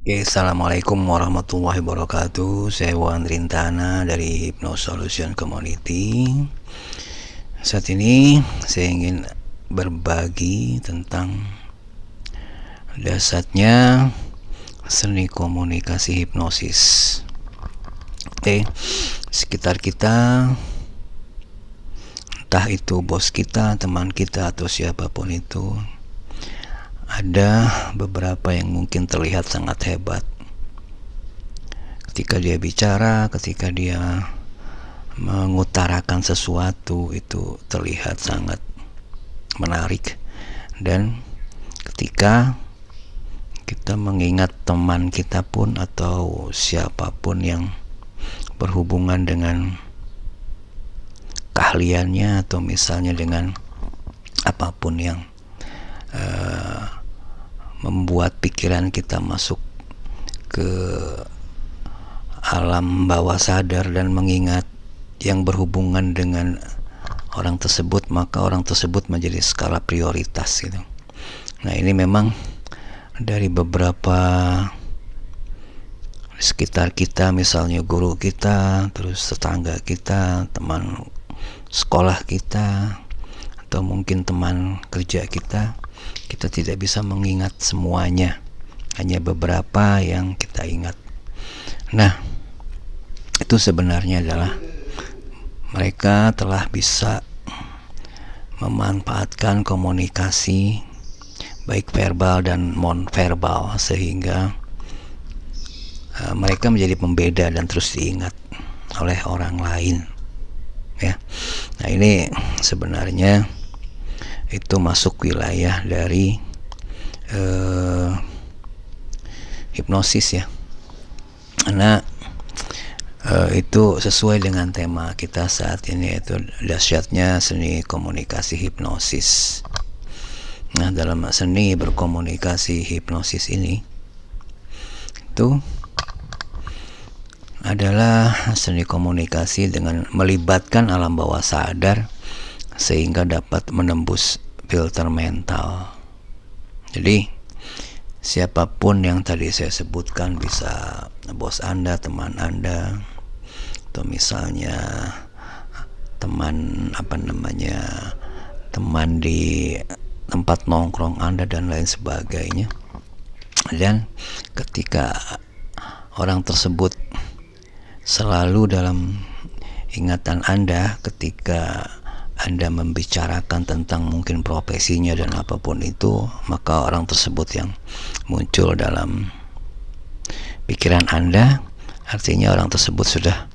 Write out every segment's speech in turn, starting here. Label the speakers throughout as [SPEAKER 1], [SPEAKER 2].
[SPEAKER 1] Oke, assalamualaikum warahmatullahi wabarakatuh. Saya Wan Rintana dari Hypno Solution Community. Saat ini saya ingin berbagi tentang dasarnya seni komunikasi hipnosis. Oke, sekitar kita, entah itu bos kita, teman kita, atau siapapun itu, ada beberapa yang mungkin terlihat sangat hebat ketika dia bicara, ketika dia mengutarakan sesuatu, itu terlihat sangat menarik. Dan ketika kita mengingat teman kita pun atau siapapun yang berhubungan dengan keahliannya, atau misalnya dengan apapun yang membuat pikiran kita masuk ke alam bawah sadar dan mengingat yang berhubungan dengan orang tersebut, maka orang tersebut menjadi skala prioritas gitu. Nah, ini memang dari beberapa sekitar kita, misalnya guru kita, terus tetangga kita, teman sekolah kita, atau mungkin teman kerja kita tidak bisa mengingat semuanya, hanya beberapa yang kita ingat. Nah, itu sebenarnya adalah mereka telah bisa memanfaatkan komunikasi baik verbal dan non-verbal sehingga mereka menjadi pembeda dan terus diingat oleh orang lain, ya. Nah, ini sebenarnya itu masuk wilayah dari hipnosis, ya. Karena itu sesuai dengan tema kita saat ini, yaitu dahsyatnya seni komunikasi hipnosis. Nah, dalam seni berkomunikasi hipnosis ini itu adalah seni komunikasi dengan melibatkan alam bawah sadar sehingga dapat menembus filter mental. Jadi siapapun yang tadi saya sebutkan, bisa bos Anda, teman Anda, atau misalnya teman teman di tempat nongkrong Anda dan lain sebagainya. Dan ketika orang tersebut selalu dalam ingatan Anda ketika Anda membicarakan tentang mungkin profesinya dan apapun itu, maka orang tersebut yang muncul dalam pikiran Anda, artinya orang tersebut sudah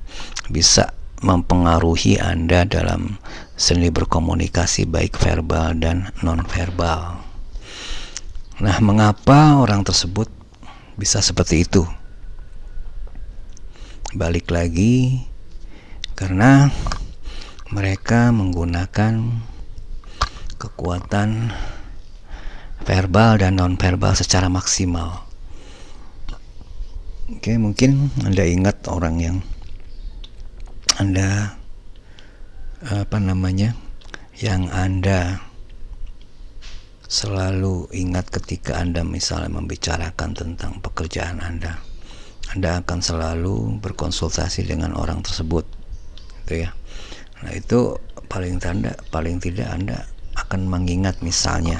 [SPEAKER 1] bisa mempengaruhi Anda dalam seni berkomunikasi baik verbal dan non-verbal. Nah, mengapa orang tersebut bisa seperti itu? Balik lagi, karena mereka menggunakan kekuatan verbal dan non-verbal secara maksimal. Oke, mungkin Anda ingat orang yang Anda yang Anda selalu ingat ketika Anda misalnya membicarakan tentang pekerjaan Anda akan selalu berkonsultasi dengan orang tersebut, gitu ya. Nah, itu paling tidak Anda akan mengingat, misalnya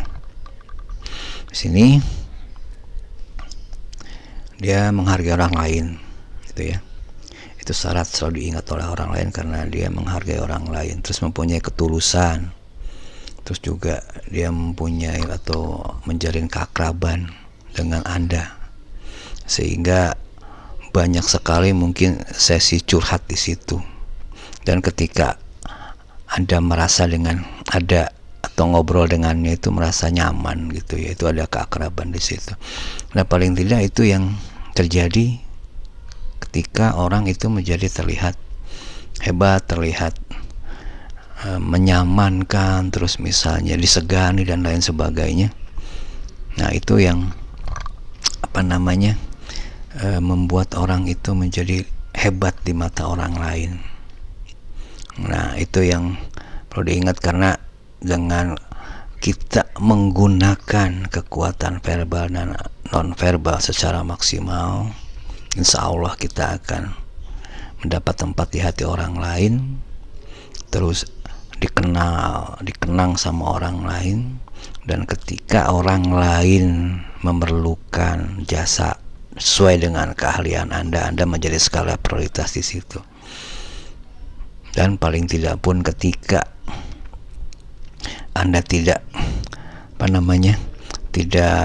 [SPEAKER 1] di sini dia menghargai orang lain, gitu ya. Itu syarat selalu diingat oleh orang lain karena dia menghargai orang lain, terus mempunyai ketulusan, terus juga dia mempunyai atau menjalin keakraban dengan Anda, sehingga banyak sekali mungkin sesi curhat di situ. Dan ketika Anda merasa dengan ada atau ngobrol dengannya itu merasa nyaman, gitu ya, itu ada keakraban di situ. Nah, paling tidak itu yang terjadi ketika orang itu menjadi terlihat hebat, terlihat menyamankan, terus misalnya disegani dan lain sebagainya. Nah, itu yang membuat orang itu menjadi hebat di mata orang lain. Nah, itu yang perlu diingat, karena dengan kita menggunakan kekuatan verbal dan nonverbal secara maksimal, insya Allah kita akan mendapat tempat di hati orang lain, terus dikenang sama orang lain, dan ketika orang lain memerlukan jasa sesuai dengan keahlian Anda menjadi skala prioritas di situ. Dan paling tidak pun ketika Anda tidak tidak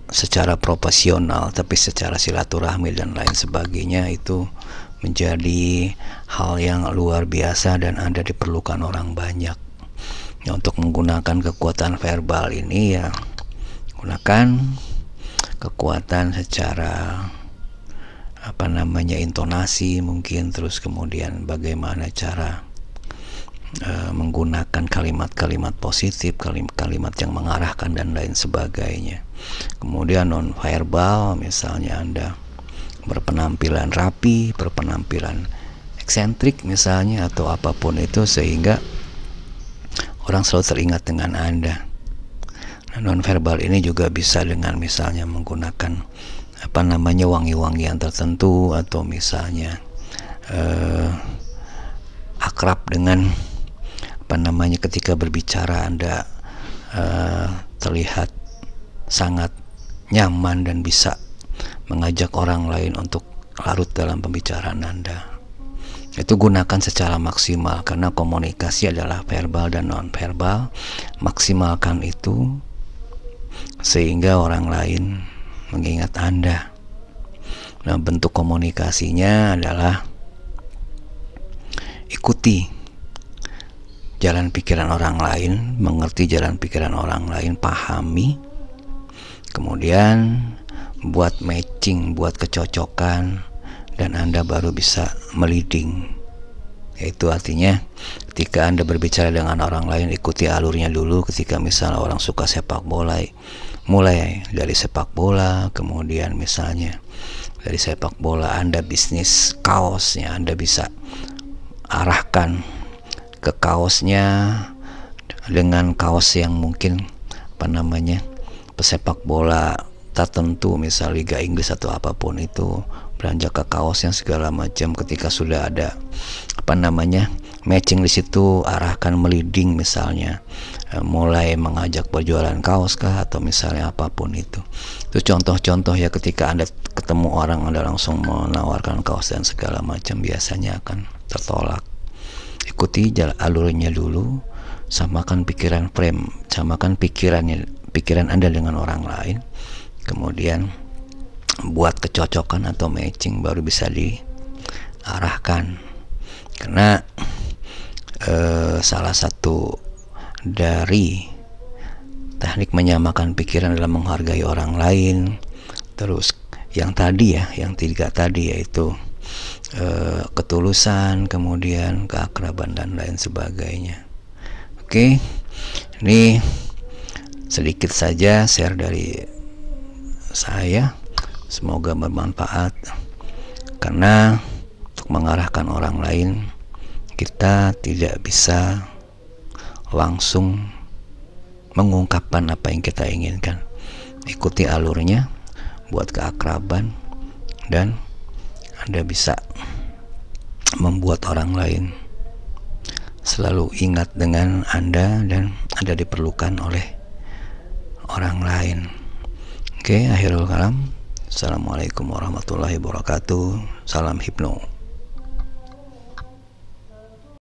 [SPEAKER 1] secara profesional tapi secara silaturahmi dan lain sebagainya, itu menjadi hal yang luar biasa dan Anda diperlukan orang banyak. Ya, untuk menggunakan kekuatan verbal ini ya gunakan kekuatan secara intonasi mungkin, terus kemudian bagaimana cara menggunakan kalimat-kalimat positif, kalimat yang mengarahkan dan lain sebagainya. Kemudian non verbal, misalnya Anda berpenampilan rapi, berpenampilan eksentrik misalnya, atau apapun itu, sehingga orang selalu teringat dengan Anda. Nah, non verbal ini juga bisa dengan misalnya menggunakan wangi-wangian tertentu, atau misalnya akrab dengan ketika berbicara Anda terlihat sangat nyaman dan bisa mengajak orang lain untuk larut dalam pembicaraan Anda. Itu gunakan secara maksimal, karena komunikasi adalah verbal dan non verbal. Maksimalkan itu sehingga orang lain mengingat Anda. Nah, bentuk komunikasinya adalah ikuti jalan pikiran orang lain, mengerti jalan pikiran orang lain, pahami, kemudian buat matching, buat kecocokan, dan Anda baru bisa meliding. Itu artinya ketika Anda berbicara dengan orang lain, ikuti alurnya dulu. Ketika misalnya orang suka sepak bola, mulai dari sepak bola, kemudian misalnya dari sepak bola Anda bisnis kaosnya, Anda bisa arahkan ke kaosnya dengan kaos yang mungkin pesepak bola tertentu, misal Liga Inggris atau apapun itu, beranjak ke kaos yang segala macam. Ketika sudah ada matching di situ, arahkan meliding, misalnya mulai mengajak berjualan kaos kah, atau misalnya apapun itu. Itu contoh-contoh ya, ketika Anda ketemu orang, Anda langsung menawarkan kaos dan segala macam, biasanya akan tertolak. Ikuti jalan alurnya dulu, samakan pikiran samakan pikiran Anda dengan orang lain, kemudian buat kecocokan atau matching, baru bisa diarahkan. Karena salah satu dari teknik menyamakan pikiran adalah menghargai orang lain. Terus yang tiga tadi yaitu ketulusan, kemudian keakraban dan lain sebagainya. Oke, ini sedikit saja share dari saya, semoga bermanfaat. Karena untuk mengarahkan orang lain, kita tidak bisa langsung mengungkapkan apa yang kita inginkan. Ikuti alurnya, buat keakraban, dan Anda bisa membuat orang lain selalu ingat dengan Anda, dan Anda diperlukan oleh orang lain. Oke, akhirul kalam. Assalamualaikum warahmatullahi wabarakatuh. Salam Hipno.